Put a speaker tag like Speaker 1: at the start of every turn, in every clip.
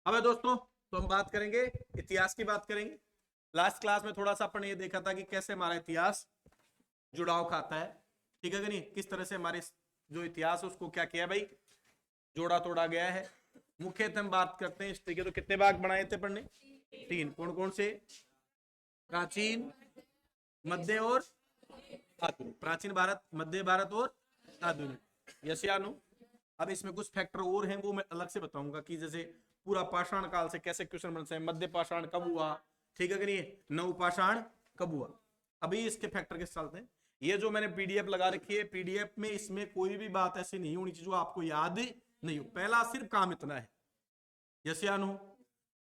Speaker 1: अब दोस्तों तो हम बात करेंगे, इतिहास की बात करेंगे। लास्ट क्लास में थोड़ा सा अपन ये देखा था कि कैसे हमारा इतिहास जुड़ाव खाता है, ठीक है कि नहीं, किस तरह से हमारे जो इतिहास है उसको क्या किया भाई, जोड़ा तोड़ा गया है। मुख्यतः हम बात करते हैं हिस्ट्री के, तो कितने भाग बनाए थे पढ़ने? तीन। कौन कौन से? प्राचीन, मध्य और आधुनिक। प्राचीन भारत, मध्य भारत और आधुनिक। यस या नो? अब इसमें कुछ फैक्टर और हैं, वो मैं अलग से बताऊंगा कि जैसे पूरा पाषाण काल से कैसे क्वेश्चन बन सकते हैं, मध्य पाषाण कब हुआ, ठीक है कि नहीं, नव पाषाण कब हुआ। अभी इसके फैक्टर के चलते हैं। ये जो मैंने पीडीएफ लगा रखी है, पीडीएफ में इसमें कोई भी बात ऐसी नहीं होनी चाहिए जो आपको याद नहीं हो। पहला सिर्फ काम इतना है, यस या नो?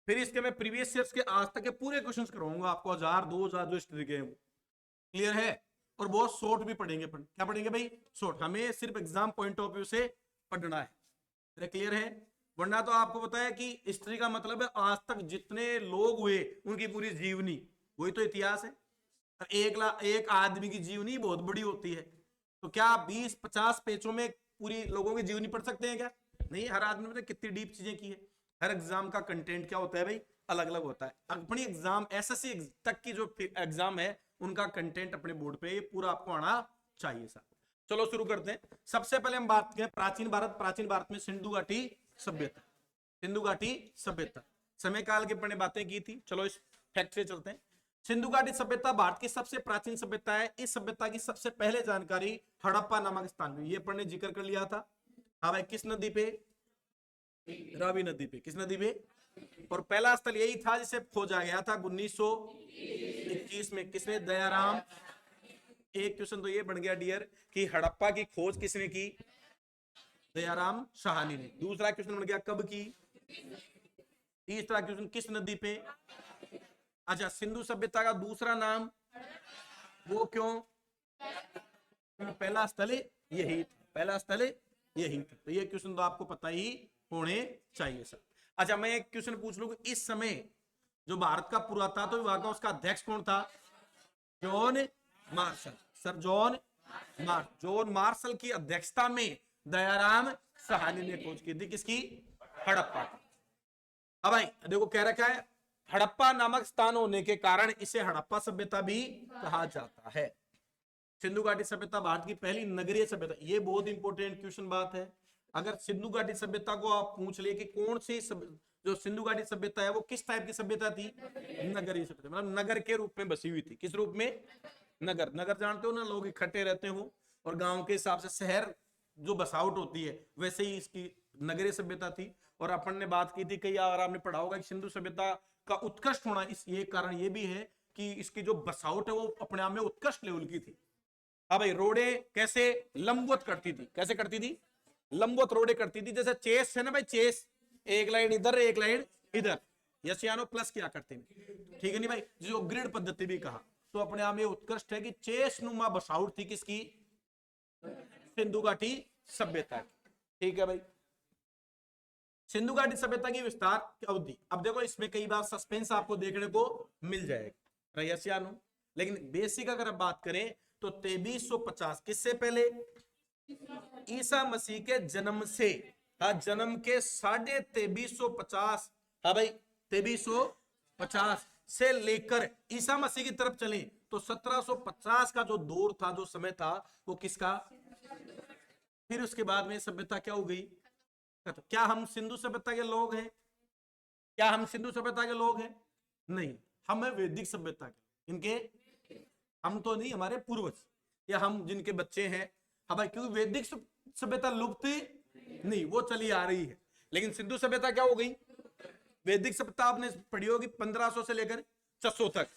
Speaker 1: फिर इसके मैं प्रीवियस ईयर्स के आज तक के पूरे क्वेश्चंस करवाऊंगा आपको, 1000 2000 जो हिस्ट्री के हैं वो। क्लियर है? और बहुत शॉर्ट भी पढ़ेंगे अपन। क्या पढ़ेंगे भाई? शॉर्ट। हमें सिर्फ एग्जाम पॉइंट ऑफ व्यू से पढ़ना है। क्लियर है? वरना तो आपको पता है कि हिस्ट्री का मतलब है आज तक जितने लोग हुए उनकी पूरी जीवनी, वही तो इतिहास है। एक आदमी की जीवनी बहुत बड़ी होती है, तो क्या 20 50 पेजों में पूरी लोगों की जीवनी पढ़ सकते हैं क्या? नहीं। हर आदमी ने कितनी डीप चीजें की है। हर एग्जाम का कंटेंट क्या होता है भाई? अलग अलग होता है। अपनी एग्जाम एसएससी तक की जो एग्जाम है उनका कंटेंट अपने बोर्ड पे ये पूरा आपको आना चाहिए सर। चलो शुरू करते हैं। सबसे पहले हम बात करें प्राचीन भारत। प्राचीन भारत में सिंधु घाटी सभ्यता, सिंधु घाटी सभ्यता समय काल की अपने बातें की थी। चलो इस फैक्ट से चलते हैं। सिंधु घाटी सभ्यता भारत की सबसे प्राचीन सभ्यता है। इस सभ्यता की सबसे पहले जानकारी हड़प्पा नामक स्थान में, ये अपन ने जिक्र कर लिया था। हाँ भाई, किस नदी पे? रावी नदी पे। किस नदी पे? और पहला स्थल यही था जिसे खोजा गया था 1921 में। किसने? दयाराम। एक क्वेश्चन तो ये बन गया डियर कि हड़प्पा की खोज किसने की? दयाराम साहनी ने। दूसरा क्वेश्चन बन गया कब की? तीसरा क्वेश्चन किस नदी पे? अच्छा, सिंधु सभ्यता का दूसरा नाम वो क्यों? पहला स्थल यही था, पहला स्थल यही था। तो ये क्वेश्चन तो आपको पता ही होने चाहिए सर। अच्छा, मैं एक क्वेश्चन पूछ लूं, इस समय जो भारत का पुरातत्व विभाग का उसका अध्यक्ष कौन था? John Marshall. Sir John John Marshall की अध्यक्षता में दयाराम साहनी ने खोज की थी। किसकी? हड़प्पा की। अब भाई देखो कह रखा है हड़प्पा नामक स्थान होने के कारण इसे हड़प्पा सभ्यता भी कहा जाता है। सिंधु घाटी सभ्यता भारत की पहली नगरीय सभ्यता, ये बहुत इंपॉर्टेंट क्वेश्चन बात है। अगर सिंधु घाटी सभ्यता को आप पूछ ले कि कौन सी जो सिंधु घाटी सभ्यता है वो किस टाइप की सभ्यता थी? नगरीय सभ्यता, मतलब नगर के रूप में बसी हुई थी। किस रूप में? नगर। नगर जानते हो ना, लोग इकट्ठे रहते हो और गांव के हिसाब से शहर जो बसावट होती है, वैसे ही इसकी नगरीय सभ्यता थी। और अपन ने बात की थी कई, अगर आपने पढ़ा होगा कि सिंधु सभ्यता का उत्कृष्ट होना इस ये कारण ये भी है कि इसकी जो बसावट है वो अपने आप में उत्कृष्ट लेवल की थी। हाँ भाई, रोडे कैसे लंबवत करती थी? कैसे करती थी? लंबवत रोडे करती थी। जैसे चेस है ना भाई, चेस एक लाइन इधर एक लाइन इधर, यस या नो? प्लस क्या करते हैं, ठीक है नहीं भाई, जो ग्रिड पद्धति भी कहा, तो अपने आप में उत्कृष्ट है कि चेस नुमा बसाउट थी किसकी? सिंधु घाटी सभ्यता की। ठीक है भाई। सिंधु घाटी सभ्यता की विस्तार की अवधि, अब देखो इसमें कई बार सस्पेंस आपको देखने को मिल जाएगा, यस या नो? लेकिन बेसिक अगर आप बात करें तो 2350, किससे पहले? ईसा मसीह के जन्म से, हाँ, जन्म के 2350, हाँ भाई 2350 से लेकर ईसा मसीह की तरफ चले तो 1750 का जो दौर था, जो समय था, वो किसका? फिर उसके बाद में सभ्यता क्या हो गई? क्या हम सिंधु सभ्यता के लोग हैं? क्या हम सिंधु सभ्यता के लोग हैं? नहीं, हम है वैदिक सभ्यता के। इनके हम तो नहीं, हमारे पूर्वज या हम जिनके बच्चे हैं। हाँ भाई, क्योंकि वैदिक सभ्यता लुप्त नहीं, वो चली आ रही है। लेकिन सिंधु सभ्यता क्या हो गई? वैदिक सभ्यता आपने पढ़ी होगी 1500 से लेकर 600 तक,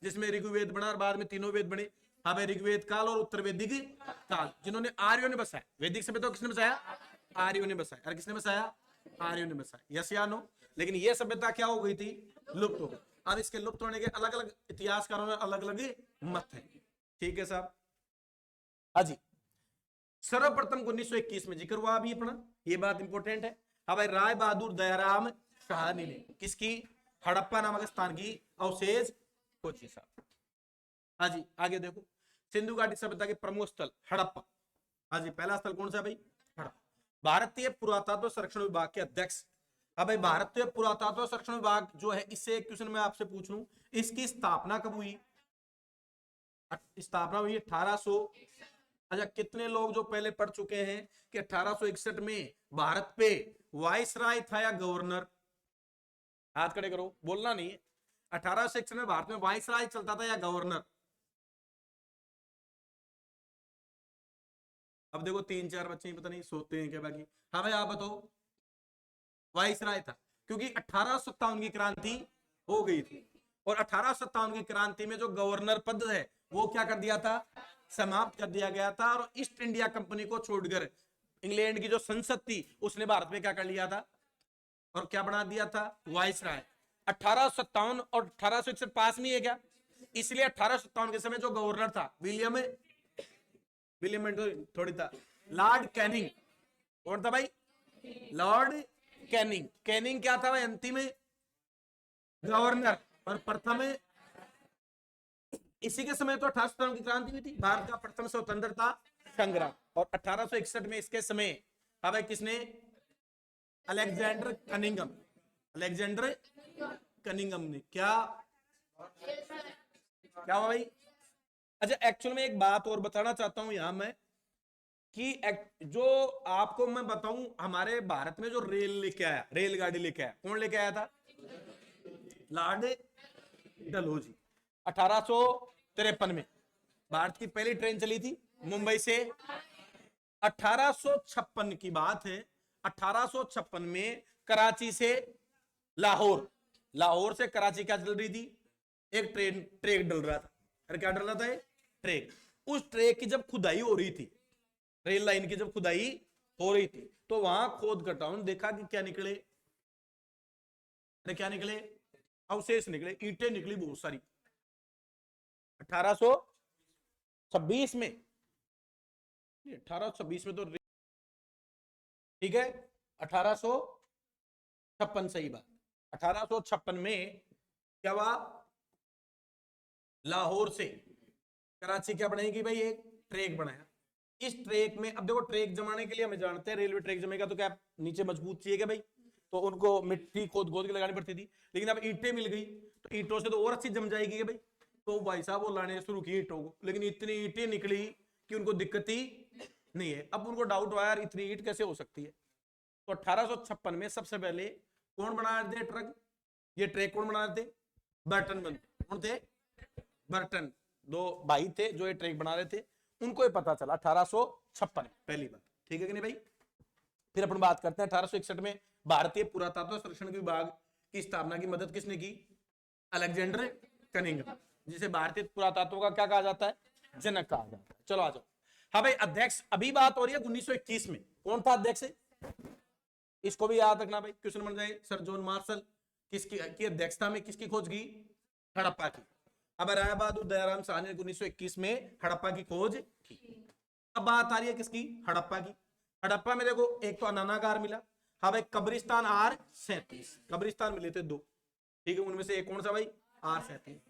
Speaker 1: जिसमें ऋग्वेद बना और बाद में तीनों वेद बने। हाँ भाई, ऋग्वेद काल और उत्तर वैदिक काल, जिन्होंने आर्यों ने बसाया। वैदिक सभ्यता किसने बसाया? आर्यों ने बसाया। और किसने बसाया? आर्यों ने बसाया। यस या नो? लेकिन यह सभ्यता क्या हो गई थी? लुप्त हो गई। अब इसके लुप्त होने के अलग अलग इतिहासकारों में अलग अलग मत है। ठीक है साहब? हाजी, सर्वप्रथम 1921 में जिक्र हुआ अभी अपना, ये बात इंपॉर्टेंट है। हाँ भाई, राय बहादुर दयाराम साहनी ने किसकी? हड़प्पा नामक स्थान की अवशेष खोजी साहब। हाँ जी, आगे देखो। सिंधु घाटी सभ्यता के प्रमुख स्थल हड़प्पा। हाँ जी, पहला स्थल कौन सा भाई? हड़प्पा। भारतीय पुरातत्व संरक्षण विभाग के अध्यक्ष अब भाई भारतीय पुरातत्व संरक्षण विभाग जो है, इससे एक क्वेश्चन मैं आपसे पूछ लूं, इसकी स्थापना कब हुई? स्थापना हुई 1800। अच्छा, कितने लोग जो पहले पढ़ चुके हैं कि 1861 में भारत पे वाइसराय था या गवर्नर? हाथ खड़े करो, बोलना नहीं है। 1861 में भारत में वाइसराय चलता था या गवर्नर? अब देखो 3-4 बच्चे पता नहीं सोते हैं क्या बाकी। हाँ भाई आप बताओ। वाइसराय था, क्योंकि 1857 की क्रांति हो गई थी, और 1857 की क्रांति में जो गवर्नर पद है वो क्या कर दिया था? समाप्त कर दिया गया था। और ईस्ट इंडिया कंपनी को छोड़कर इंग्लैंड की जो संसद थी उसने भारत में क्या कर लिया था और क्या बना दिया था? वाइसराय। 1857 और 1861 पास में है क्या? इसलिए 1857 के समय जो गवर्नर था विलियम विलियम थोड़ी था, लॉर्ड कैनिंग। कौन था भाई? Lord Canning. कैनिंग क्या था भाई? अंतिम गवर्नर। और प्रथम, इसी के समय तो 1857 की क्रांति हुई थी, भारत का प्रथम स्वतंत्रता संग्राम। और 1861 में इसके समय भाई किसने? Alexander Cunningham. अलेक्जेंडर कनिंगम ने क्या क्या हुआ भाई? अच्छा, एक्चुअल में एक बात और बताना चाहता हूं यहां मैं, कि जो आपको मैं बताऊं, हमारे भारत में जो रेल लेके आया, रेलगाड़ी लेके आया, कौन लेके आया था? लॉर्ड डलहौजी। 1853 में भारत की पहली ट्रेन चली थी मुंबई से। 1856 की बात है, 1856 में कराची से लाहौर, लाहौर से कराची क्या चल रही थी? एक ट्रेन, ट्रैक डल रहा था। अरे क्या डल रहा था? ट्रैक। उस ट्रैक की जब खुदाई हो रही थी, रेल लाइन की जब खुदाई हो रही थी, तो वहां खोद कटाउन देखा कि क्या निकले? अरे क्या निकले? अवशेष निकले, ईंटें निकली बहुत सारी। 1826 में, 1826 में तो ठीक है, 1856 सही बात। 1856 में क्या हुआ? लाहौर से कराची क्या बनाएगी भाई? एक ट्रैक बनाया। इस ट्रैक में, अब देखो ट्रैक जमाने के लिए हमें जानते हैं, रेलवे ट्रैक जमेगा तो क्या नीचे मजबूत चाहिए क्या भाई? तो उनको मिट्टी खोद खोद के लगानी पड़ती थी। लेकिन अब ईंटें मिल गई तो ईंटों से तो और अच्छी जम जाएगी भाई। तो भाई साहब वो लाने शुरू की ईंटों को, लेकिन इतनी ईंटें निकली कि उनको दिक्कत ही नहीं है। अब उनको डाउट आया यार इतनी ईंट कैसे हो सकती है। तो 1856 में सबसे पहले कौन बना रहे थे ट्रक? ये ट्रैक कौन बना रहे थे? बर्टन बनते। कौन थे? बर्टन। दो भाई थे जो ये ट्रैक बना रहे थे, उनको ये पता चला 1856 पहली बार। ठीक है कि नहीं भाई? फिर अपन बात करते हैं 1861 में भारतीय पुरातत्व संरक्षण विभाग की स्थापना की मदद किसने की? अलेक्जेंडर कनिंगम, जिसे भारतीय पुरातत्व का क्या कहा जाता है? जनक कहा जाता है। चलो आ जाओ। हाँ भाई, अध्यक्ष अभी बात हो रही है 1921 में, कौन था अध्यक्ष? इसको भी याद रखना भाई, क्वेश्चन बन जाए। सर जॉन मार्शल किसकी अध्यक्षता में किसकी खोज की? हड़प्पा की। अब राय बहादुर दयाराम साहनी ने 1921 में हड़प्पा की खोज की। अब बात आ रही है किसकी? हड़प्पा की। हड़प्पा में देखो एक तो अनानागार मिला, हाँ भाई, कब्रिस्तान R37 कब्रिस्तान मिले थे 2। ठीक है, उनमें से एक कौन सा भाई? R37।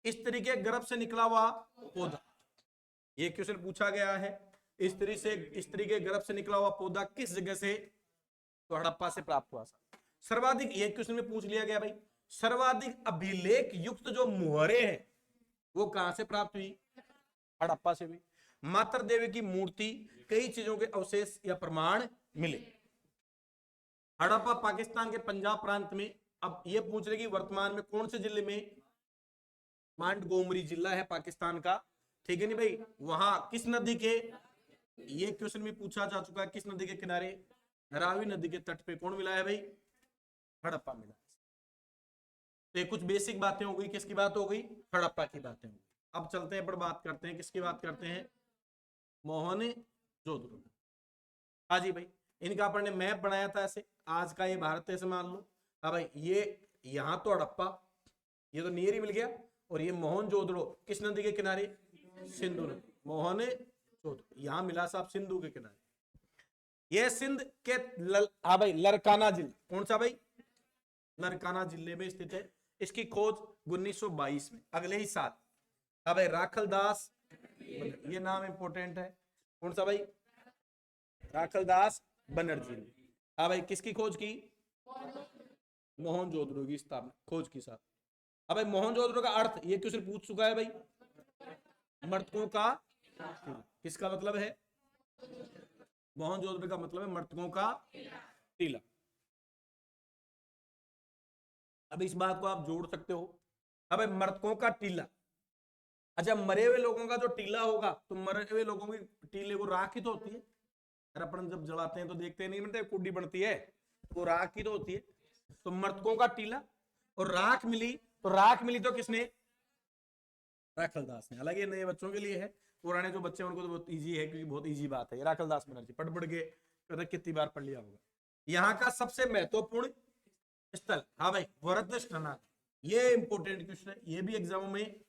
Speaker 1: इस तरीके गर्भ से निकला हुआ पौधा, ये क्वेश्चन पूछा गया है। इस तरीके गर्भ से निकला हुआ पौधा किस जगह से? तो हड़प्पा से प्राप्त हुआ। सर्वाधिक, ये क्वेश्चन में पूछ लिया गया भाई, सर्वाधिक अभिलेख युक्त जो मुहरे हैं वो कहां से प्राप्त हुई? हड़प्पा से भी। मातर देवी की मूर्ति, कई चीजों के अवशेष या प्रमाण मिले। हड़प्पा पाकिस्तान के पंजाब प्रांत में। अब ये पूछ रहे कि वर्तमान में कौन से जिले में? मांडगोमरी जिला है पाकिस्तान का। ठीक है नहीं भाई? वहां किस नदी के, ये क्वेश्चन भी पूछा जा चुका है, किस नदी के किनारे? रावी नदी के तट पे कौन मिला है भाई? हड़प्पा मिला। तो ये कुछ बेसिक बातें हो गई, किसकी बात हो गई? हड़प्पा की बातें हो गई। अब चलते हैं पर बात करते हैं, किसकी बात करते हैं? मोहनजोदड़ो। हाँ जी भाई, इनका अपन ने मैप बनाया था ऐसे, आज का ये भारत ऐसे मान लो। हाँ भाई, ये यहाँ तो हड़प्पा, ये तो नियर ही मिल गया। और ये मोहनजोदड़ो किस नदी के किनारे? सिंधु नदी। मोहनजोदड़ो यहाँ मिला साहब सिंधु के किनारे। ये सिंध के हाँ भाई लरकाना जिले, कौन सा भाई? लरकाना जिले में स्थित है। इसकी खोज 1922 में, अगले ही साल। हाँ भाई राखलदास, ये नाम इंपोर्टेंट है, कौन सा भाई? राखलदास बनर्जी ने। हाँ भाई किसकी खोज की? मोहनजोदड़ो की स्थापना, खोज के साथ। अब भाई मोहनजोदड़ो का अर्थ ये क्वेश्चन पूछ चुका है भाई, मर्तकों का टीला। किसका मतलब है? मोहनजोदड़ो का मतलब है मर्तकों का टीला। अब इस बात को आप जोड़ सकते हो। अब भाई मर्तकों का टीला, अच्छा मरे हुए लोगों का जो टीला होगा तो मरे हुए लोगों की टीले को राख ही तो होती है। अरे अपन जब जलाते हैं तो देखते नहीं बनते, कुड्डी बनती है, वो राख ही तो होती है। तो मर्तकों का टीला और राख मिली, तो राख मिली तो किसने? राखलदास ने। हालांकि ये नए बच्चों के लिए है, पुराने जो बच्चे हैं उनको तो बहुत इजी है, क्योंकि बहुत इजी बात है। राखलदास बनर्जी पढ़ पढ़ के पता कितनी बार पढ़ लिया होगा। यहाँ का सबसे महत्वपूर्ण स्थल, हाँ भाई, वरद स्नान। ये इंपोर्टेंट क्वेश्चन है, ये भी एग्जामों में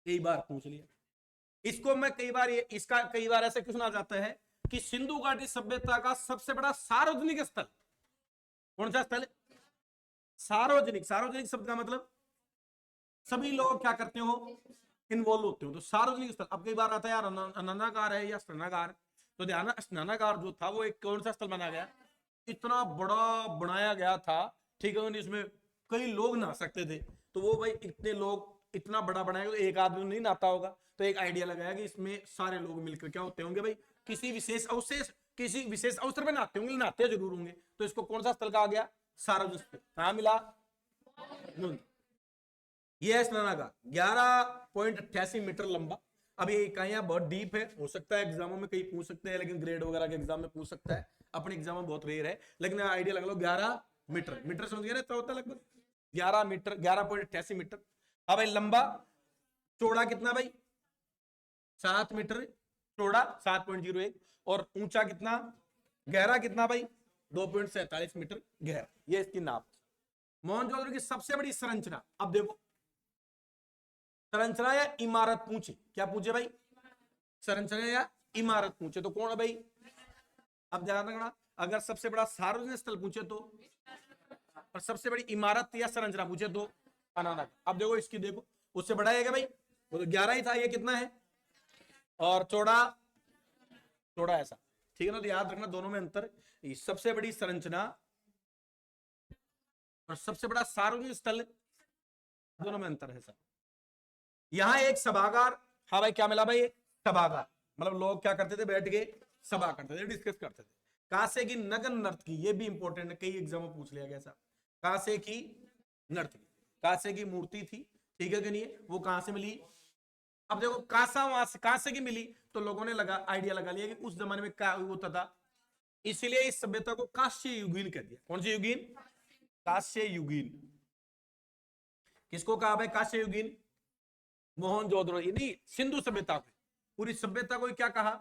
Speaker 1: कई बार पूछ लिया। इसको मैं कई बार इसका कई बार ऐसे क्वेश्चन आ जाता है कि सिंधु घाटी सभ्यता का सबसे बड़ा सार्वजनिक स्थल कौन सा स्थल है? सार्वजनिक। सार्वजनिक शब्द का मतलब सभी लोग क्या करते हो? इन्वॉल्व होते हो। तो सार्वजनिक स्थल, अब कई बार आता है यार अननागार है या स्नानागार, तो ध्यान, स्नानागार जो था वो एक कौन सा स्थल बना गया? इतना बड़ा बनाया गया था, ठीक है, इसमें कई लोग नहा सकते थे। तो वो भाई इतने लोग, इतना बड़ा बनाया तो एक आदमी नहीं नहाता होगा, तो एक आइडिया लगाया कि इसमें सारे लोग मिलकर क्या होते होंगे भाई, किसी विशेष अवसर में नहाते होंगे, नहाते जरूर होंगे। तो इसको कौन सा स्थल कहा गया? सार्वजनिक स्थल। कहां मिला? ये है स्नानागार, 11.88 मीटर लंबा। अब ये इकाइयां बहुत डीप है, हो सकता है एग्जामों में कहीं पूछ सकते हैं, लेकिन ग्रेड वगैरह के एग्जाम में पूछ सकता है, अपने एग्जाम में बहुत रेयर है, लेकिन आइडिया लगा लो 11 मीटर। मीटर समझ गए ना, तो होता है लगभग 11 मीटर, 11.88 मीटर। अब भाई लंबा, चौड़ा कितना भाई? 7 मीटर चौड़ा, 7.01। और ऊंचा कितना? गहरा कितना भाई? 2.47 मीटर गहरा। ये इसकी नाप। मोहनजोदड़ो की सबसे बड़ी संरचना, अब देखो, संरचना या इमारत पूछे, क्या पूछे भाई? संरचना या इमारत पूछे तो कौन है भाई? अब ध्यान रखना, अगर सबसे बड़ा सार्वजनिक स्थल पूछे तो, और सबसे बड़ी इमारत या संरचना पूछे तो अनानक। अब देखो इसकी, देखो उससे बड़ा है क्या भाई? वो तो 11 ही था, ये कितना है? और चौड़ा, चौड़ा ऐसा, ठीक है ना। तो याद रखना दोनों में अंतर, सबसे बड़ी संरचना और सबसे बड़ा सार्वजनिक स्थल, दोनों में अंतर है सर। यहां एक सभागार, हाँ भाई क्या मिला भाई? सभागार, मतलब लोग क्या करते थे? बैठ के सभा करते थे, डिस्कस करते थे। कांसे की नगर नर्तकी, ये भी इंपॉर्टेंट है, कई एग्जाम में पूछ लिया गया सर। कांसे की नर्तकी, कांसे की मूर्ति थी, ठीक है कि नहीं? वो कहां से मिली? अब देखो कांसा वहां से, कांसे की मिली, तो लोगों ने लगा आइडिया लगा लिया कि उस जमाने में क्या होता था, इसलिए इस सभ्यता को कांस्य युगीन कह दिया। कौन सी युगीन? कांस्य युगीन। किसको कहा भाई कांस्य युगीन? मोहनजोदड़ो, नहीं, सिंधु सभ्यता को, पूरी सभ्यता को क्या कहा?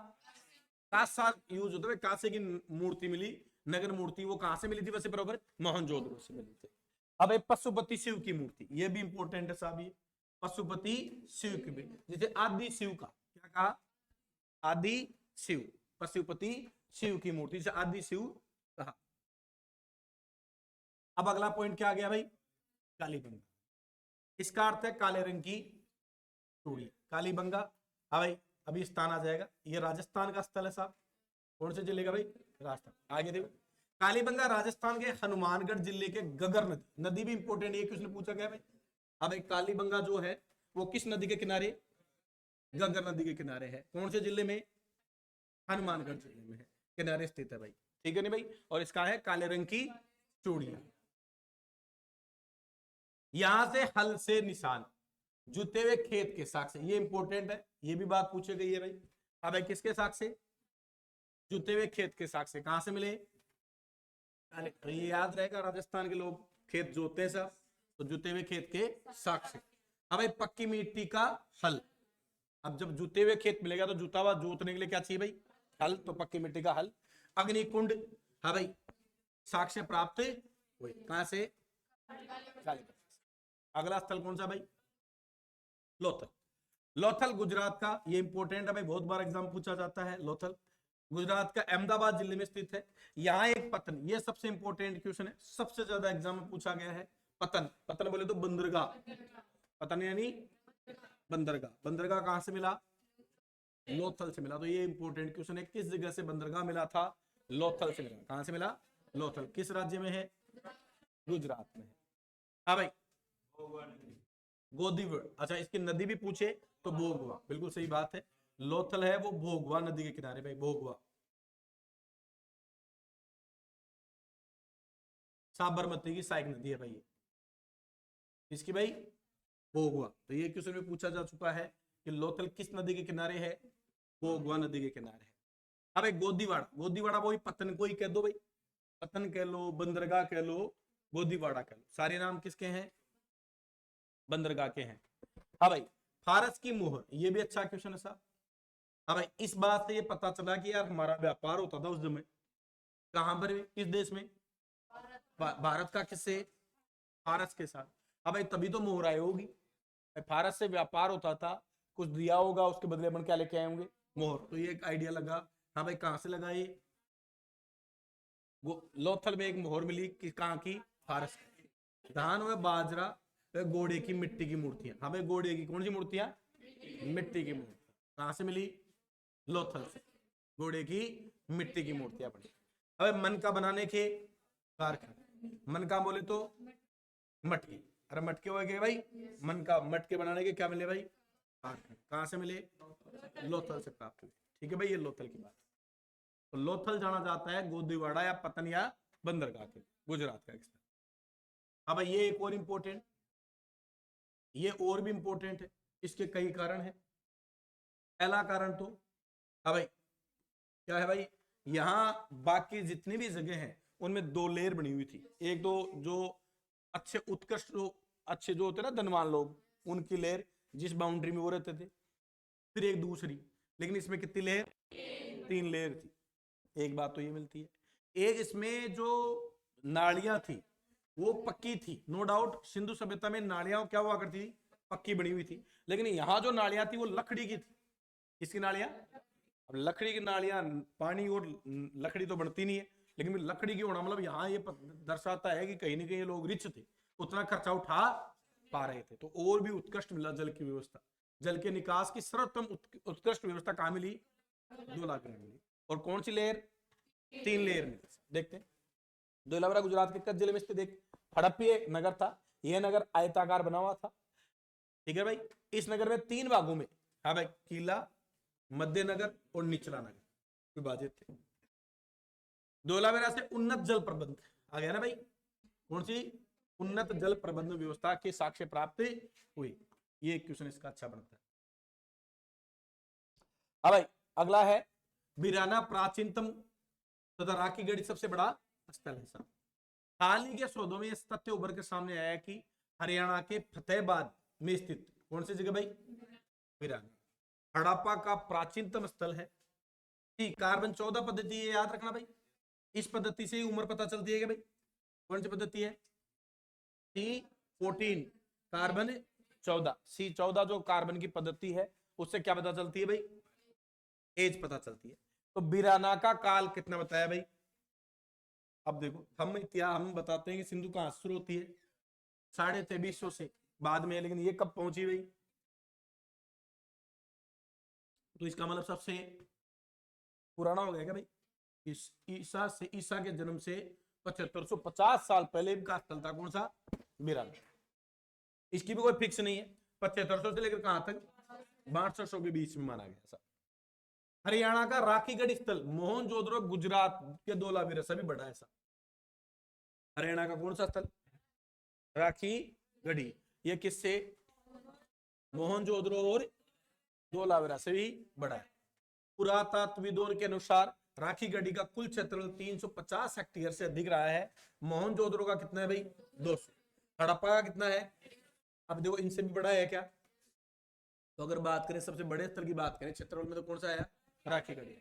Speaker 1: कांसा यूज होता है। कांसे की मूर्ति मिली, नगर मूर्ति, वो कहां से मिली थी वैसे? बराबर मोहनजोदड़ो से मिली थी। अब पशुपति शिव की मूर्ति, ये भी इंपॉर्टेंट है साहब। ये पशुपति शिव की भी, जैसे आदि शिव का क्या कहा? आदि शिव, पशुपति शिव की मूर्ति से आदि शिव कहा। अब अगला पॉइंट क्या आ गया भाई? कालीबंगा। इसका अर्थ है काले रंग की चूड़ी, कालीबंगा। हाँ भाई, अभी स्थान आ जाएगा, ये राजस्थान का स्थल है साहब। कौन से जिले का भाई? राजस्थान। आगे देखो, कालीबंगा राजस्थान के हनुमानगढ़ जिले के गगर नदी, नदी भी इंपोर्टेंट है, क्वेश्चन पूछा गया भाई। अब एक कालीबंगा जो है वो किस नदी के किनारे? गगर नदी के किनारे है। कौन से जिले में? हनुमानगढ़ जिले में है, किनारे स्थित है भाई, ठीक है नहीं भाई? और इसका है काले रंग की चूड़ियां। यहां से हल से निशान, जुते हुए खेत के साक्ष्य, ये इंपॉर्टेंट है, ये भी बात पूछी गई है भाई। अब है किसके साक्ष्य? जुते हुए खेत के साक्ष्य कहां से मिले? ये याद रहेगा, राजस्थान के लोग खेत जोते हैं सब, तो जुते हुए खेत के साक्ष्य। अब भाई पक्की मिट्टी का हल, अब जब जुते हुए खेत मिलेगा तो जुता हुआ जोतने के लिए क्या चाहिए भाई? हल, तो पक्की मिट्टी का हल। अग्निकुंड, हाँ भाई, साक्ष्य प्राप्त हुए कहां से? अगला स्थल कौन सा भाई? लोथल। लोथल गुजरात का, ये इंपॉर्टेंट है भाई, बहुत बार एग्जाम पूछा जाता है। लोथल गुजरात का अहमदाबाद जिले में स्थित है। यहाँ एक पतन, ये सबसे इंपॉर्टेंट क्वेश्चन है, सबसे ज्यादा एग्जाम में पूछा गया है। पतन, पतन बोले तो बंदरगाह, पतन यानी बंदरगाह। बंदरगाह कहां से मिला? लोथल से मिला। तो ये इंपॉर्टेंट क्वेश्चन है, किस जगह से बंदरगाह मिला था? लोथल से मिला। कहां से मिला? लोथल। किस राज्य में है? गुजरात में है। हाँ भाई, गोदीवड़, अच्छा इसकी नदी भी पूछे तो भोगवा, बिल्कुल सही बात है। लोथल है वो भोगवा नदी के किनारे भाई, भोगवा। साबरमती की सहायक नदी है भाई ये, इसकी भाई भोगवा। तो ये क्वेश्चन में पूछा जा चुका है कि लोथल किस नदी के किनारे है, भोगवा नदी के किनारे है। अब एक गोदीवाड़ा, गोदीवाड़ा वही पतन को ही कह दो भाई, पतन कह लो, बंदरगाह कह लो, गोदीवाड़ा कह लो, सारे नाम किसके हैं, बंदरगाह के हैं। हाँ भाई, फारस की मोहर, ये भी अच्छा क्वेश्चन है साहब। हाँ भाई, इस बात से ये पता चला कि यार हमारा व्यापार होता था उस समय, कहां पर, किस देश में, भारत का किससे, फारस के साथ। हाँ भाई, तभी तो मोहर आए होगी, फारस से व्यापार होता था, कुछ दिया होगा उसके बदले अपन क्या लेके आए होंगे, मोहर। तो ये एक आइडिया लगा। हाँ भाई, कहां से लगा ये, लोथल में एक मोहर मिली कि कहां की, फारस की। धान व बाजरा व घोड़े की मिट्टी की मूर्तियां। हाँ भाई, घोड़े की कौन सी मूर्तियां, मिट्टी की मूर्ति, कहां से मिली, लोथल से, घोड़े की मिट्टी की मूर्तियां बनी। अब मन का बनाने के कारखाने, मन का बोले तो मटके, अरे मटके हो गए भाई, मन का मटके बनाने के क्या मिले भाई, कारखाने, कहां से मिले, लोथल से प्राप्त हुए। ठीक है भाई, ये लोथल की बात। तो लोथल जाना जाता है गोदीवाड़ा या पतन या बंदरगाह के, गुजरात का एक। अब ये एक और इंपॉर्टेंट, ये और भी इंपॉर्टेंट है, इसके कई कारण है। पहला कारण तो अब भाई क्या है भाई, यहाँ बाकी जितनी भी जगह हैं उनमें दो लेयर बनी हुई थी। एक दो जो अच्छे उत्कृष्ट, जो अच्छे जो होते ना धनवान लोग, उनकी लेयर जिस बाउंड्री में वो रहते थे, फिर एक दूसरी, लेकिन इसमें कितनी लेयर, 3 लेयर थी। एक बात तो ये मिलती है। एक इसमें जो नालियां थी वो पक्की थी, नो डाउट, सिंधु सभ्यता में नालियां क्या हुआ करती थी, पक्की बनी हुई थी। लेकिन यहां जो नालियां थी वो लकड़ी की थी। किसकी नालियां, अब लकड़ी की नालियां, पानी और लकड़ी तो बनती नहीं है, लेकिन लकड़ी की होना मतलब यहाँ ये दर्शाता है कि कहीं ना कहीं ये लोग रिच थे, उतना खर्चा उठा पा रहे थे। तो और भी उत्कृष्ट मिला जल की व्यवस्था, जल के निकास की सर्वोत्तम उत्कृष्ट व्यवस्था कहां मिली, 2 लाख में मिली। और कौन सी लेयर, 3 लेयर में। देखते हैं, धौलावीरा गुजरात के कच्छ जिले में स्थित एक हड़प्पीय नगर था। यह नगर आयताकार बना हुआ था। ठीक है भाई, इस नगर में 3 भागों में, हाँ भाई, किला, मध्य नगर और निचला नगर विभाजित थे। धौलावीरा से उन्नत जल प्रबंध आ गया ना भाई, कौन सी, उन्नत जल प्रबंध व्यवस्था के साक्ष्य प्राप्त हुई। ये क्वेश्चन इसका अच्छा बनता है। हाँ भाई, अगला है बीराना, प्राचीनतम तथा राखीगढ़ी सबसे बड़ा स्थल है साहब। हाल ही के शोधों में इस तथ्य उभर के सामने आया कि हरियाणा के फतेहाबाद में स्थित कौन सी जगह भाई, बीराना, हड़प्पा का प्राचीनतम स्थल है। कार्बन 14 पद्धति है, याद रखना भाई, इस पद्धति से उम्र पता चलती है क्या भाई, कौन सी पद्धति है, C14, कार्बन 14, C14 जो कार्बन की पद्धति है उससे क्या पता चलती है भाई, एज पता चलती है। तो बीराना का काल कितना बताया भाई, अब देखो हम बताते हैं कि सिंधु कहां शुरू होती है, 2350 से बाद में, लेकिन ये कब पहुंची भाई, तो इसका मतलब सबसे पुराना हो गया क्या भाई, ईसा के जन्म से 7550 साल पहले का स्थल था कौन सा, बीराना। इसकी भी कोई फिक्स नहीं है, 7500 से लेकर कहां तक, 6200 के बीच में माना गया। हरियाणा का राखीगढ़ स्थल मोहनजोदड़ो गुजरात के धौलावीरा से भी बड़ा है। हरियाणा का कौन सा स्थल, राखीगढ़ी, ये किससे, मोहनजोदड़ो और धौलावीरा से भी बड़ा है। पुरातत्वविदों के अनुसार राखीगढ़ी का कुल क्षेत्रफल 350 हेक्टेयर से अधिक रहा है। मोहनजोदड़ो का कितना है भाई, 200। हड़प्पा का कितना है, अब देखो इनसे भी बड़ा है क्या, तो अगर बात करें सबसे बड़े स्थल की बात करें क्षेत्रफल में तो कौन सा आया, राखीगढ़ी।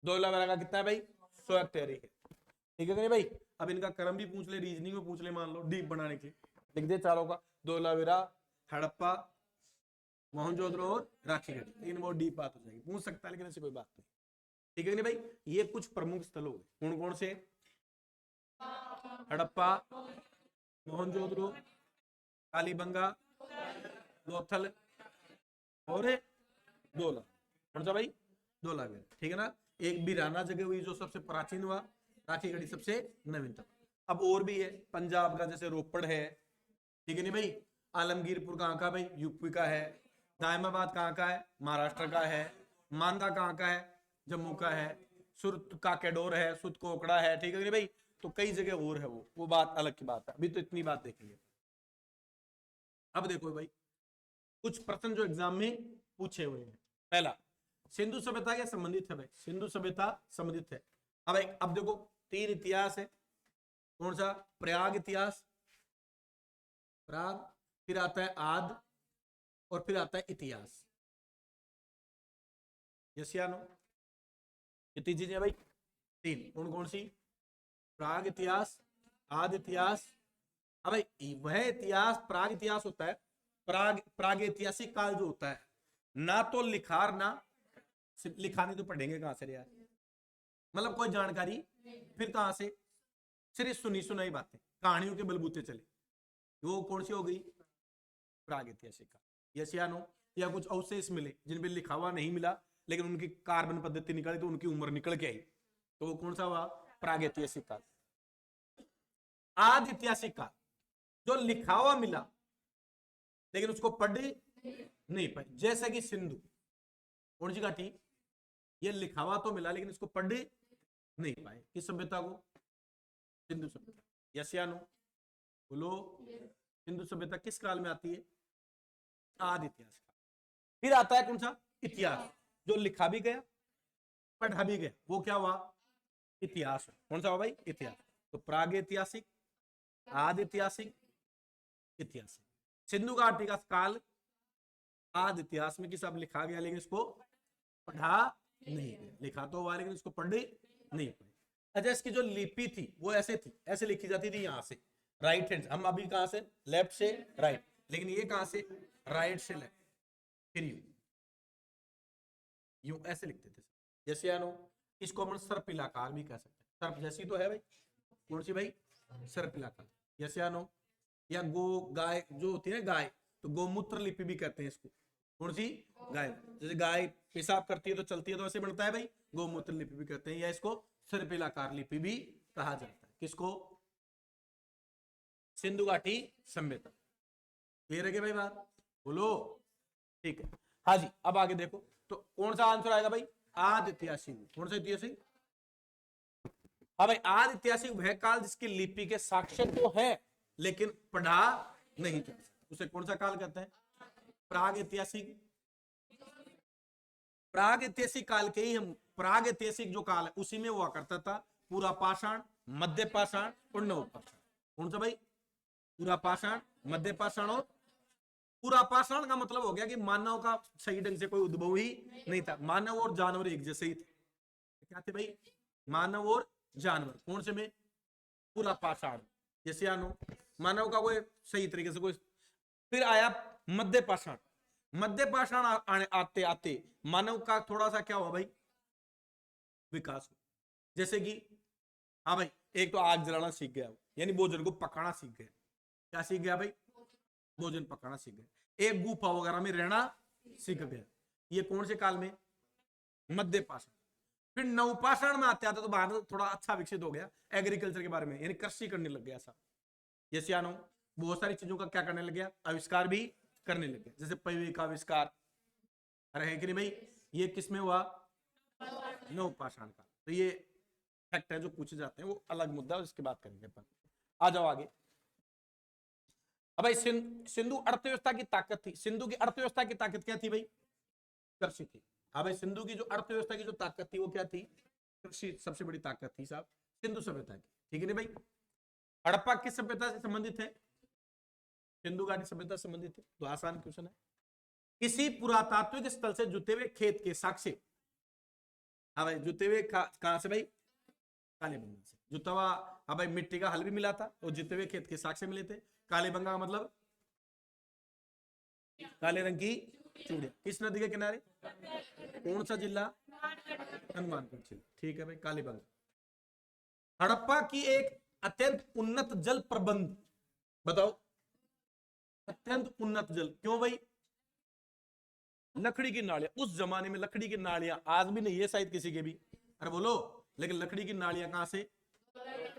Speaker 1: धौलावीरा का कितना है भाई, 100 हेक्टेयर है। ठीक है नहीं भाई, अब इनका क्रम भी पूछ ले, रीजनिंग में पूछ ले, मान लो डीप बनाने के, लिख दे चारों का, धौलावीरा, हड़प्पा, मोहनजोदड़ो और राखीगढ़ी, लेकिन बहुत डीप बात हो जाएगी, पूछ सकता है लेकिन ऐसी कोई बात नहीं। ठीक है नहीं भाई, ये कुछ प्रमुख स्थल हो गए, कौन कौन से, हड़प्पा, मोहनजोदड़ो, कालीबंगा, लोथल और धौला, कौन सा भाई, धौलावीरा। ठीक है ना, एक बीराना जगह हुई जो सबसे प्राचीन हुआ, राखीगढ़ी सबसे नवीनतम। अब और भी है, पंजाब का जैसे रोपड़ है, ठीक है नहीं भाई। आलमगीरपुर कहाँ का भाई, यूपी का है। दायमाबाद कहाँ का है, महाराष्ट्र का है। मांदा कहाँ का है, जम्मू का है। सुरत का कैडोर है, सुत कोकड़ा है, ठीक है नहीं भाई। तो कई जगह और है, वो बात अलग की बात है। अभी तो इतनी बात देख लिया। अब देखो भाई कुछ प्रश्न जो एग्जाम में पूछे हुए हैं। पहला, सिंधु सभ्यता क्या संबंधित है भाई, सिंधु सभ्यता संबंधित है। अब देखो 3 इतिहास है। कौन सा, प्रयाग इतिहास, प्राग, फिर आता है आद, और फिर आता है इतिहास। यस या नो, कितनी चीजें भाई, 3। कौन कौन सी, प्राग इतिहास, आद इतिहास। अब भाई वह इतिहास प्राग इतिहास होता है, प्राग ऐतिहासिक काल जो होता है, ना तो लिखार ना लिखानी, तो पढ़ेंगे कहां से यार, मतलब कोई जानकारी फिर कहां से, सिर्फ सुनी सुनाई बातें, कहानियों के बलबूते चले। वो कौन सी हो गई, प्राग ऐतिहासिक काल। यस या नो, या कुछ अवशेष मिले जिनमें लिखा हुआ नहीं मिला, लेकिन उनकी कार्बन पद्धति निकली तो उनकी उम्र निकल के आई, तो वो कौन सा हुआ, प्राग ऐतिहासिक काल। आदि ऐतिहासिक काल, जो लिखा हुआ मिला लेकिन उसको पढ़ नहीं पाए, जैसे कि सिंधु, कौन सी घाटी, ये लिखा हुआ तो मिला लेकिन इसको पढ़ नहीं पाए, किस सभ्यता को, सिंधु सभ्यता। यस या नो, बोलो। सिंधु सभ्यता किस काल में आती है, आदि इतिहास काल। फिर आता है कौन सा, इतिहास, जो लिखा भी गया पढ़ा भी गया, वो क्या हुआ, इतिहास। कौन सा हुआ भाई, इतिहास। तो प्राग ऐतिहासिक, आदि ऐतिहासिक, इतिहास। सिंधु घाटी का काल आदि इतिहास में कि सब लिखा गया लेकिन इसको पढ़ा नहीं गया, लिखा तो हुआ लेकिन इसको पढ़ नहीं पाए। अच्छा, इसकी जो लिपि थी वो ऐसे थी, ऐसे लिखी जाती थी, यहां से राइट हैंड, हम अभी कहां से, लेफ्ट से राइट, लेकिन ये कहां से, राइट से लेफ्ट, फिर यूं ऐसे लिखते थे, जैसे या नो। इसको हम सर्पिलाकार भी कह सकते हैं, सर्प जैसी तो है भाई, कौन सी भाई, सर्पिलाकार। यस या नो, या गो गाय जो होती है ना गाय, तो गोमूत्र लिपि भी कहते हैं इसको, कौन सी, गाय। जैसे गाय पेशाब करती है तो चलती है तो ऐसे बनता है भाई, गोमूत्र लिपि भी कहते हैं, या इसको सर्पिलाकार लिपि भी कहा जाता है। किसको, सिंधु घाटी सभ्यता। क्लियर है क्या भाई बात, बोलो, ठीक है। हाँ जी, अब आगे देखो, तो कौन सा आंसर आएगा भाई, आदि ऐतिहासिक। कौन सा ऐतिहासिक, हाँ भाई, आदि ऐतिहासिक वह काल जिसकी लिपि के साक्ष्य तो है लेकिन पढ़ा नहीं जा सकता, उसे कौन सा काल कहते हैं, प्राग ऐतिहासिक। प्राग ऐतिहासिक काल के ही हम, प्राग ऐतिहासिक जो काल है उसी में हुआ करता था पूरा पाषाण, मध्य पाषाण और नव पाषाण। कौन सा भाई, पूरा पाषाण, मध्य पाषाण और पूरा पाषाण का मतलब हो गया कि मानव का सही ढंग से कोई उद्भव ही नहीं था, मानव और जानवर एक जैसे ही थे। क्या थे भाई, मानव और जानवर। कौन से में, पूरा पाषाण, जैसे आनो, मानव का कोई सही तरीके से कोई। फिर आया मध्य पाषाण, मध्य पाषाण आते आते मानव का थोड़ा सा क्या हुआ भाई, विकास। जैसे कि हाँ भाई, एक तो आग जलाना सीख गया, यानी भोजन को पकाना सीख गया। क्या सीख गया भाई, भोजन पकाना सीख गया। एक गुफा वगैरह में रहना सीख गया। ये कौन से काल में, मध्य पाषाण। फिर नवपाषाण में आते आते तो भारत थोड़ा अच्छा विकसित हो गया एग्रीकल्चर के बारे में, यानी कृषि करने लग गया। सब जैसे आनो बहुत सारी चीजों का क्या करने लग गया, आविष्कार भी करने लग गया। जैसे पहिए का आविष्कार, अरे है कि नहीं भाई, ये किसमें हुआ, नवपाषाण का। तो ये फैक्ट है जो पूछे जाते हैं, वो अलग मुद्दा, उसकी बात करेंगे अपन। आ जाओ आगे। अब भाई सिंधु अर्थव्यवस्था की ताकत थी, सिंधु की अर्थव्यवस्था की ताकत क्या थी भाई, कृषि थी। हाँ भाई, सिंधु की जो अर्थव्यवस्था की जो ताकत थी वो क्या थी, कृषि सबसे बड़ी ताकत थी साहब सिंधु सभ्यता की, ठीक है ना भाई। हड़प्पा किस सभ्यता से संबंधित है, सिंधु घाटी सभ्यता से संबंधित है, तो आसान क्वेश्चन है। किसी पुरातात्विक स्थल से जुटे हुए खेत के साक्ष्य, हाँ भाई, जुटे हुए कहां से भाई, कालीबंगा से जुटा हुआ। हाँ भाई, मिट्टी का हल भी मिला था और जुटे हुए खेत के साक्ष्य मिले थे। कालीबंगा का मतलब काले रंग की चूड़ियां, किस नदी के किनारे, कौन सा जिला, हनुमानगढ़ जिला, ठीक है भाई, कालीबंगा। हड़प्पा की एक अत्यंत उन्नत जल प्रबंध, बताओ, अत्यंत उन्नत जल, क्यों भाई, लकड़ी की नालियां, उस जमाने में लकड़ी की नालियां, आज भी नहीं है शायद किसी के भी, अरे बोलो, लेकिन लकड़ी की नालियां कहां से,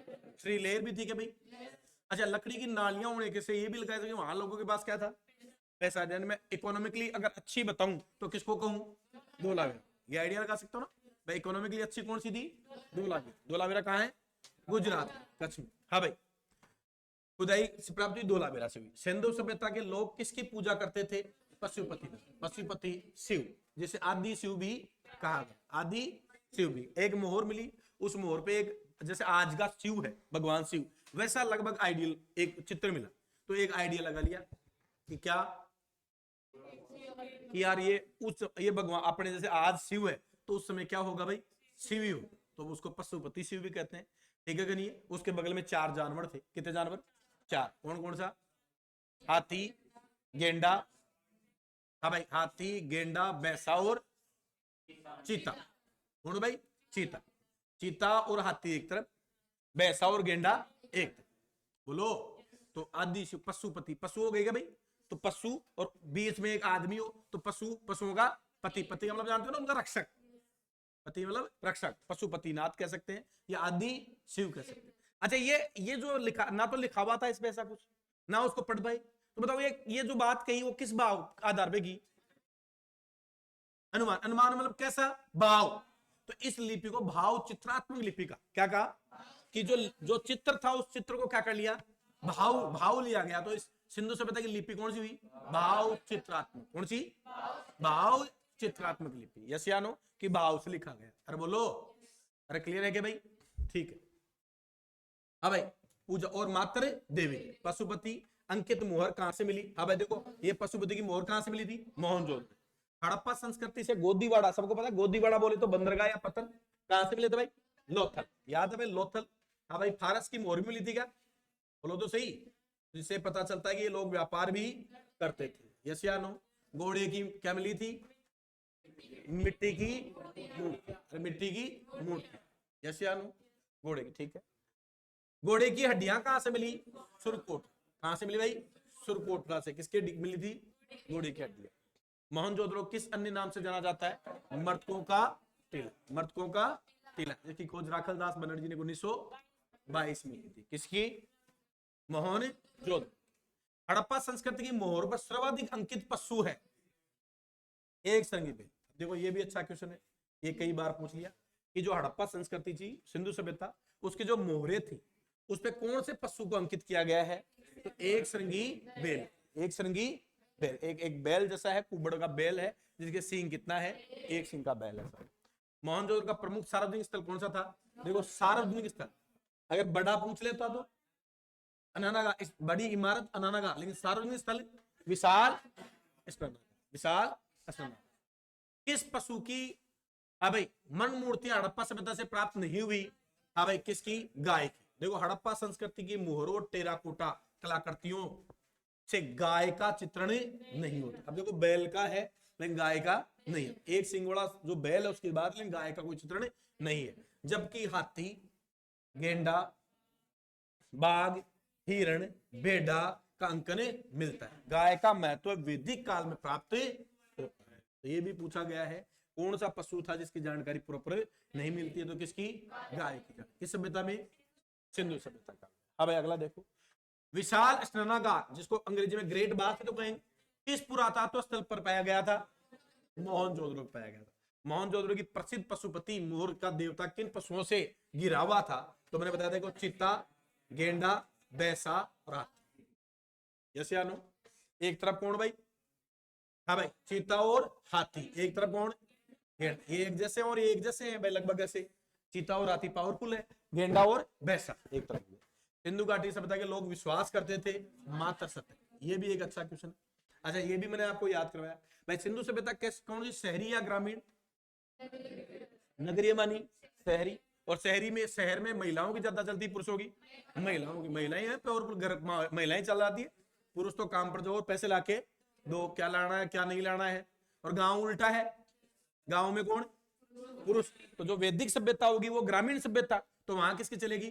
Speaker 1: थ्री लेयर भी थी क्या भाई? अच्छा, लकड़ी की नालियां होने के से ये भी लगाया था कि वहां लोगों के पास क्या था? पैसा। यानी मैं इकोनॉमिकली अगर अच्छी बताऊं तो किसको कहूं? धोलावीरा। ये आइडिया लगा सकते हो ना भाई, इकोनॉमिकली अच्छी कौन सी थी? धोलावीरा। धोलावीरा कहाँ है? गुजरात, कच्छ में। हाँ भाई, खुदाई से प्राप्त हुई धोलावीरा से हुई। सिंधु सभ्यता के लोग किसकी पूजा करते थे? पशुपति। पशुपति शिव, जिसे आदि शिव भी कहा गया। आदि शिव भी। एक मोहर मिली, उस मोहर पे एक जैसे आज का शिव है भगवान शिव, वैसा लगभग आइडियल एक चित्र मिला। तो एक आइडिया लगा लिया कि क्या, कि यार ये भगवान अपने जैसे आज शिव है तो उस समय क्या होगा भाई? शिव ही हो, तो उसको पशुपति शिव भी कहते हैं। ठीक है कि नहीं? उसके बगल में 4 जानवर थे। कितने जानवर? 4। कौन कौन सा? हाथी, गेंडा, हाँ भाई, हाथी, गेंडा, भैंसा और चीता। कौन भाई? चीता। चीता और हाथी एक तरफ, भैंसा और गेंडा एक तरफ। बोलो। तो आदि शिव पशुपति, पशु हो गए क्या भाई? तो पशु और बीच में एक आदमी हो तो पशु, पशुओं का पति। पति का मतलब जानते हो ना, उनका रक्षक। पति मतलब रक्षक, पशुपतिनाथ कह सकते हैं या आदि शिव कह सकते हैं। अच्छा, ये जो लिखा ना, तो लिखा हुआ था इसमें ऐसा कुछ ना, उसको पढ़ पाए तो बताओ ये जो बात कही वो किस भाव आधार पे की? अनुमान। अनुमान मतलब कैसा? भाव। तो इस लिपि को भाव चित्रात्मक लिपि का क्या कहा? कि जो चित्र था उस चित्र को क्या कर लिया? भाव, भाव लिया गया। तो इस सिंधु सभ्यता की लिपि कौन सी हुई? भाव चित्रात्मक। कौन सी? भाव चित्रात्मक लिपि। यस या नो? कि भाव से लिखा गया। अरे बोलो, अरे क्लियर है क्या भाई? ठीक है। हाँ भाई, पूजा और मात्र देवी। पशुपति अंकित मोहर कहां से मिली? हाँ भाई देखो, ये पशुपति की मोहर कहां से मिली थी? मोहनजोदड़ो। हड़प्पा संस्कृति से गोदीवाड़ा, सबको पता है गोदीवाड़ा बोले तो बंदरगाह या पत्थर। कहां से मिले थे भाई? लोथल। याद है भाई लोथल? हाँ भाई, फारस की मोहर मिली थी क्या? बोलो तो सही। जिससे पता चलता है कि ये लोग व्यापार भी करते थे। यस या नो? घोड़े की क्या मिली थी? मिट्टी की मूर्ति। मिट्टी की मूर्ति। यस या नो? घोड़े की। ठीक है। घोड़े की हड्डियां कहां से मिली? सुरकोट। कहां से मिली भाई? सुरकोटला से। किसकी मिली थी? घोड़े की हड्डियां। मोहनजोदड़ो किस अन्य नाम से जाना जाता है? मर्तकों का टीला। मर्तकों का टीला, जिसकी खोज राखल दास बनर्जी ने 1922 में की थी। किसकी? मोहनजोदड़ो। हड़प्पा संस्कृति की मोहर पर सर्वाधिक अंकित पशु है? एक संगी पे। देखो ये भी अच्छा क्वेश्चन है, ये कई बार पूछ लिया कि जो हड़प्पा संस्कृति थी, सिंधु सभ्यता, उसकी जो मोहरें थी उस पे कौन से पशु को अंकित किया गया है? तो एक श्रृंगी बेल। एक श्रृंगी बेल, एक बैल जैसा है, कुबड़ का बैल है जिसके सींग कितना है? एक सींग का बैल है। मोहनजोदड़ो का प्रमुख सार्वजनिक स्थल कौन सा था? देखो सार्वजनिक स्थल अगर बड़ा पूछ लेता तो अनानागार, बड़ी इमारत अनानागार, लेकिन सार्वजनिक स्थल विशाल स्नानागार। विशाल स्नानागार। किस पशु की हाँ भाई मन मूर्ति हड़प्पा सभ्यता से प्राप्त नहीं हुई? हाँ भाई, किसकी? गाय की। देखो हड़प्पा संस्कृति की मोहरों टेराकोटा कलाकृतियों से गाय का चित्रण नहीं होता। अब देखो बैल का है लेकिन गाय का नहीं है। एक सिंग वाला जो बैल है उसके बाद, लेकिन गाय का कोई चित्रण नहीं है। जबकि हाथी, गेंडा, बाघ, हिरण, भेड़ा का अंकन मिलता है। गाय का महत्व वैदिक काल में प्राप्त होता है। तो ये भी पूछा गया है कौन सा पशु था जिसकी जानकारी प्रॉपर नहीं मिलती है? तो किसकी? गाय की। किस सभ्यता में? सिंधु सभ्यता का। अब अगला देखो, विशाल स्नानागार जिसको अंग्रेजी में ग्रेट बाथ तो कहेंगे, किस पुरातत्व स्थल पर पाया गया था? मोहनजोदड़ो में पाया गया था। मोहनजोदड़ो की प्रसिद्ध पशुपति मोर का देवता किन पशुओं से घिरा हुआ था? तो मैंने बताया देखो, चीता, गेंडा, भैंसा और हाथी। यस या नो? एक तरफ कौन भाई? हाँ भाई, चीता और हाथी। एक तरफ कौन? गेंडा। ये एक जैसे और ये एक जैसे हैं भाई, लगभग ऐसे। चीता और हाथी पावरफुल है, गेंडा और भैंसा एक तरफ। सिंधु घाटी सभ्यता के लोग विश्वास करते थे मात्र सत्य। ये भी एक अच्छा क्वेश्चन। अच्छा, ये भी मैंने आपको याद करवाया भाई। सिंधु सभ्यता कैसे, कौन सी, शहरी या ग्रामीण? नगरीय मानी शहरी। और शहरी में, शहर में महिलाओं की ज्यादा चलती, पुरुषों की? महिलाओं की। महिलाएं हैं और महिलाएं चल जाती है। पुरुष तो काम पर जाओ और पैसे लाके दो, क्या लाना है क्या नहीं लाना है। और गांव उल्टा है, गांव में कौन? पुरुष। तो जो वैदिक सभ्यता होगी वो ग्रामीण सभ्यता, तो वहां किसकी चलेगी?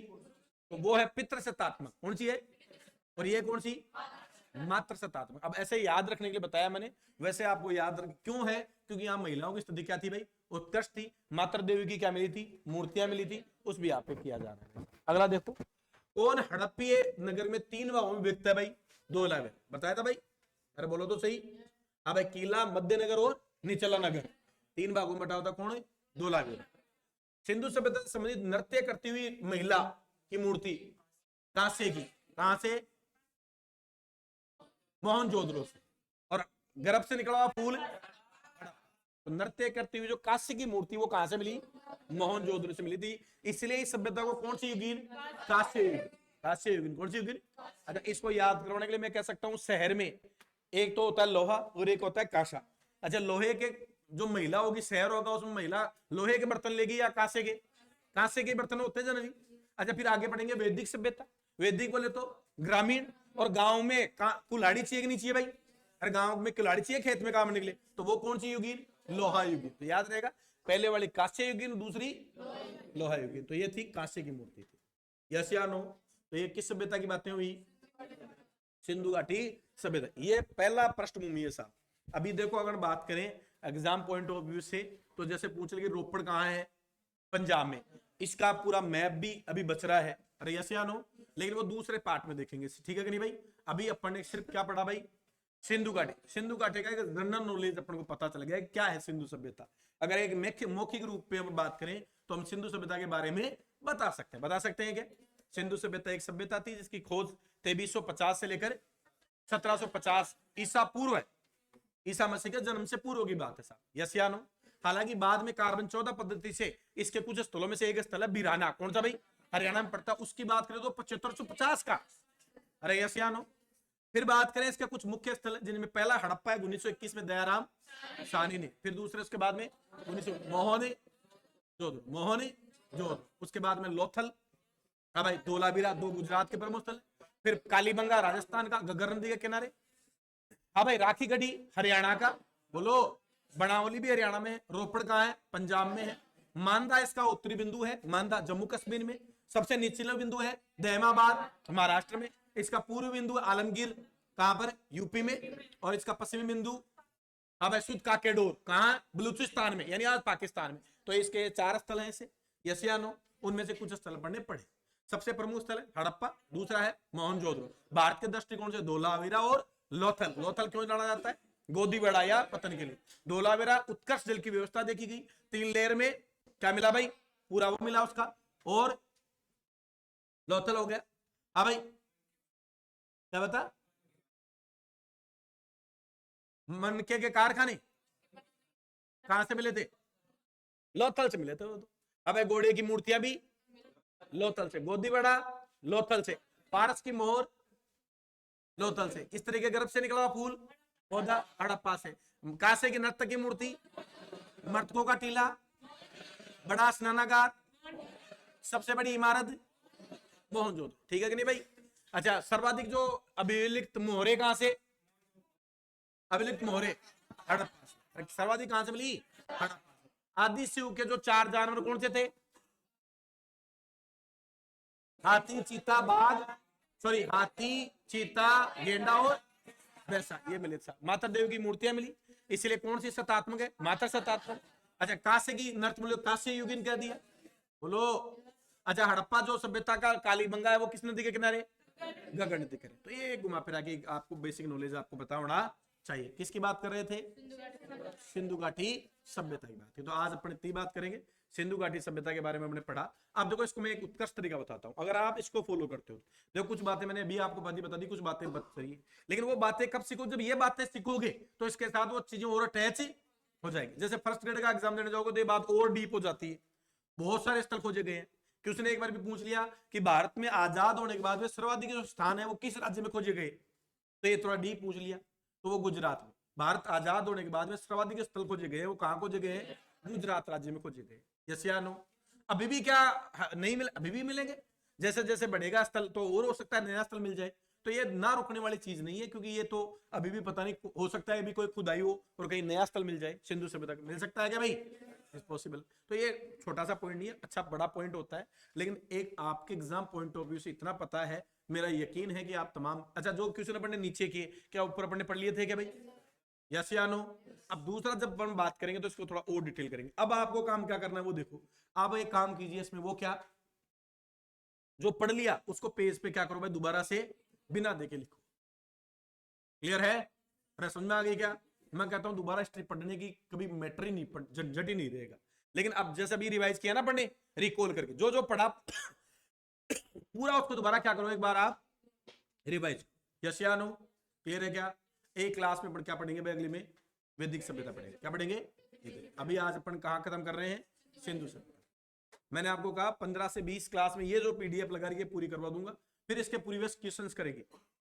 Speaker 1: तो वो है पितृसत्तात्मक। कौन सी है? और ये कौन सी? मात्र सत्तात्मक। अब ऐसे याद रखने के लिए बताया मैंने, वैसे आपको याद रख क्यों है? क्योंकि यहाँ महिलाओं की स्थिति क्या थी भाई? उत्कृष्ट थी। मात्र देवी की क्या मिली थी? मूर्तियां मिली थी, उस भी आप पे किया जा रहा है। अगला देखो, कौन हड़प्पीय नगर में 3 भागों में विभक्त है भाई? धोलावीरा, बताया था भाई, अरे बोलो तो सही। हाँ भाई, किला, मध्य नगर और निचला नगर, 3 भागों में बटा होता कौन है? धोलावीरा। सिंधु सभ्यता से संबंधित नृत्य करती हुई महिला की मूर्ति कांसे की, कहां से? मोहनजोदड़ो से। और गर्भ से निकला हुआ फूल, तो नृत्य करती हुई जो कांस्य की मूर्ति वो कहां से मिली? मोहनजोदड़ो से मिली थी। इसलिए इस सभ्यता को कौन सी युगीन? कांस्य युगीन। कांस्य युगीन, कौन सी युगीन? अच्छा, इसको याद करवाने के लिए मैं कह सकता हूं शहर में एक तो होता है लोहा और एक होता है कांसा। अच्छा, लोहे के जो महिला होगी, शहर होगा, उसमें महिला लोहे के बर्तन लेगी या कांसे के? कांसे के बर्तन होते हैं जनरली। अच्छा, फिर आगे बढ़ेंगे वैदिक सभ्यता। वैदिक बोले तो ग्रामीण और गांव में कुल्हाड़ी चाहिए कि नहीं चाहिए भाई? अरे गांव में कुल्हाड़ी चाहिए खेत में काम करने के लिए, तो वो कौन सी युगीन? लोहा युगीन। तो याद रहेगा, पहले वाली कांस्य युगीन, दूसरी लोहा युगीन। तो ये थी कांस्य की मूर्ति थी। यस या नो? तो ये किस सभ्यता की बातें हुई? सिंधु घाटी सभ्यता। ये पहला पृष्ठभूमि है साहब। अभी देखो, अगर बात करें एग्जाम पॉइंट ऑफ व्यू से, तो जैसे पूछ ले कि रोपड़ कहाँ है? पंजाब में। इसका पूरा मैप भी अभी बच रहा है, अरे यस या नो? लेकिन वो दूसरे पार्ट में देखेंगे, ठीक है कि नहीं भाई? अभी अपन ने सिर्फ क्या पढ़ा भाई? सिंधु घाटी। सिंधु घाटी का एक जनरल नॉलेज अपन को पता चल गया क्या है सिंधु सभ्यता। अगर एक मौखिक रूप में हम बात करें तो हम सिंधु सभ्यता के बारे में बता सकते हैं क्या? सिंधु सभ्यता एक सभ्यता थी जिसकी खोज 2350 से लेकर 1750 ईसा पूर्व है। ईसा मसीह के जन्म से पूर्व की बात है साहब। यस या नो? हालांकि बाद में कार्बन 14 पद्धति से इसके कुछ स्थलों में से एक स्थल है बिराना, कौन सा भाई? हरियाणा में पड़ता। उसकी बात करें तो 7550 का, अरे यस या नो? फिर बात करें इसके कुछ मुख्य स्थल जिनमें पहला हड़प्पा है 1921 में दयाराम साहनी ने। फिर दूसरे उसके बाद में 1900 मोहने जोधपुर। उसके बाद में लोथल, हाँ भाई, धोलावीरा, 2 गुजरात के प्रमुख स्थल। फिर कालीबंगा राजस्थान का, घग्गर नदी के किनारे। हाँ भाई, राखी गढ़ी हरियाणा का, बोलो। बनावली भी हरियाणा में। रोपड़ कहाँ है? पंजाब में है। मांदा इसका उत्तरी बिंदु है, मांदा जम्मू कश्मीर में। सबसे निचला बिंदु है दहमाबाद महाराष्ट्र में। इसका पूर्व बिंदु आलमगीर, कहां पर? यूपी में। और इसका पश्चिमी बिंदु, हाँ भाई, सुद काकेडोर, कहां? बलूचिस्तान में, यानी आज पाकिस्तान में। तो इसके 4 स्थल हैं ऐसे, यस या नो? उनमें से कुछ स्थल पढ़ने पड़े। सबसे प्रमुख स्थल है हड़प्पा, दूसरा है मोहनजोदड़ो। भारत के दृष्टिकोण से धोलावीरा और लोथल। लोथल क्यों जाना जाता है? गोदी बड़ा या पतन के लिए। धोलावीरा उत्कर्ष जल की व्यवस्था देखी गई, 3 लेयर में क्या मिला भाई? पूरा वो मिला उसका। और लोथल हो गया, हाँ भाई, क्या बता? मनके के कारखाने कहां से मिले थे? लोथल से मिले थे वो तो। अब घोड़े की मूर्तियां भी लोथल से, गोदी बड़ा लोथल से, पारस की मोहर लोथल से, इस तरीके गर्भ से निकला हुआ फूल पौधा हड़प्पा से। कांसे की नर्तक की मूर्ति, मर्तकों का टीला, बड़ा स्नानागार, सबसे बड़ी इमारत मोहनजोदड़ो। ठीक है कि नहीं भाई? अच्छा, सर्वाधिक जो अभिलिखित मोहरे कहां से? अभिलिखित मोहरे हड़प्पा से। सर्वाधिक कहां से मिली? हड़प्पा से। आदि शिव के जो 4 जानवर कौन से थे? हाथी, चीता, बाघ, सॉरी, हाथी, चीता, गेंडा और वैसा, ये मिले था। माता देव की मूर्तियां मिली, इसलिए कौन सी सतात्मक है? माता सतात्मक। अच्छा, कांसे की नर्त मिले, कांस्य युगीन कह दिया, बोलो। अच्छा, हड़प्पा जो सभ्यता का कालीबंगा है वो किस नदी के किनारे? घग्गर नदी के। तो ये घुमा फिरा के आपको बेसिक नॉलेज आपको पता होना चाहिए। किसकी बात कर रहे थे? सिंधु घाटी सभ्यता की बात। तो आज अपन इतनी बात करेंगे, सिंधु घाटी सभ्यता के बारे में हमने पढ़ा। अब देखो, इसको मैं एक उत्कृष्ट तरीका बताता हूं, अगर आप इसको फॉलो करते हो। देखो, कुछ बातें मैंने अभी आपको बता दी, कुछ बातें बच रही, लेकिन वो बातें कब सीखो? जब ये बातें सीखोगे तो इसके साथ वो चीजें और अटैच हो जाएगी। जैसे फर्स्ट ग्रेड का एग्जाम देने जाओगे तो ये बात और डीप हो जाती है। बहुत सारे स्थल खोजे गए हैं कि उसने एक बार भी पूछ लिया कि भारत में आजाद होने के बाद में सर्वाधिक जो स्थान है वो किस राज्य में खोजे गए, तो ये थोड़ा डीप पूछ लिया, तो वो गुजरात में। भारत आजाद होने के बाद में सर्वाधिक स्थल खोजे गए, वो कहां खोजे गए? गुजरात राज्य में खोजे गए। यस या नो? अभी भी क्या नहीं मिले? अभी भी मिलेंगे। जैसे जैसे बढ़ेगा स्थल तो और हो सकता है नया स्थल मिल जाए। तो ये ना रुकने वाली चीज नहीं है, क्योंकि ये तो अभी भी पता नहीं, हो सकता है अभी कोई खुदाई हो और कहीं नया स्थल मिल जाए। सिंधु सभ्यता मिल सकता है क्या भाई? Is possible. तो ये छोटा सा पॉइंट नहीं है, अच्छा बड़ा पॉइंट होता है, लेकिन एक आपके एग्जाम पॉइंट ऑफ व्यू से इतना पता है, मेरा यकीन है कि आप तमाम, अच्छा जो क्वेश्चन अपन ने नीचे किए, क्या ऊपर अपन ने पढ़ लिए थे क्या भाई? यस या नो? अब दूसरा जब हम बात करेंगे तो इसको थोड़ा और डिटेल करेंगे। अब आपको काम क्या करना है वो देखो। अब एक काम कीजिए इसमें, वो क्या? जो पढ़ लिया उसको पेज पे क्या करो भाई, दोबारा से बिना देखे लिखो। क्लियर है? अरे समझ में आ गई क्या? मैं कहता हूं दोबारा हिस्ट्री पढ़ने की कभी मैटर ही नहीं, झंझट ही नहीं रहेगा। लेकिन अब जैसे अभी रिवाइज किया ना पढ़ने, रिकॉल करके जो जो पढ़ा पूरा उसको दोबारा क्या करो, एक बार आप रिवाइज। यस या नो? क्लियर है क्या? एक क्लास में क्या पढ़ेंगे भाई अगली में? वैदिक सभ्यता पढ़ेंगे। क्या पढ़ेंगे? अभी आज अपन कहां खत्म कर रहे हैं? सिंधु सभ्यता। मैंने आपको कहा 15 से 20 क्लास में ये जो पीडीएफ लगा रही है पूरी करवा दूंगा, फिर इसके प्रीवियस क्वेश्चंस करेंगे,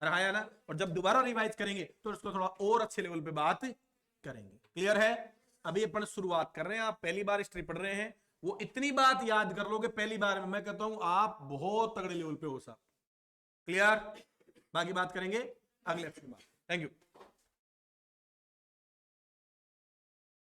Speaker 1: रहा ना? और जब दोबारा रिवाइज करेंगे तो इसको थोड़ा और अच्छे लेवल पे बात करेंगे। क्लियर है? अभी अपन शुरुआत कर रहे हैं, आप पहली बार हिस्ट्री पढ़ रहे हैं, वो इतनी बात याद कर लोगे पहली बार में, मैं कहता हूं आप बहुत तगड़े लेवल पे हो साहब। क्लियर? बाकी बात करेंगे अगले एपिसोड में। Thank you.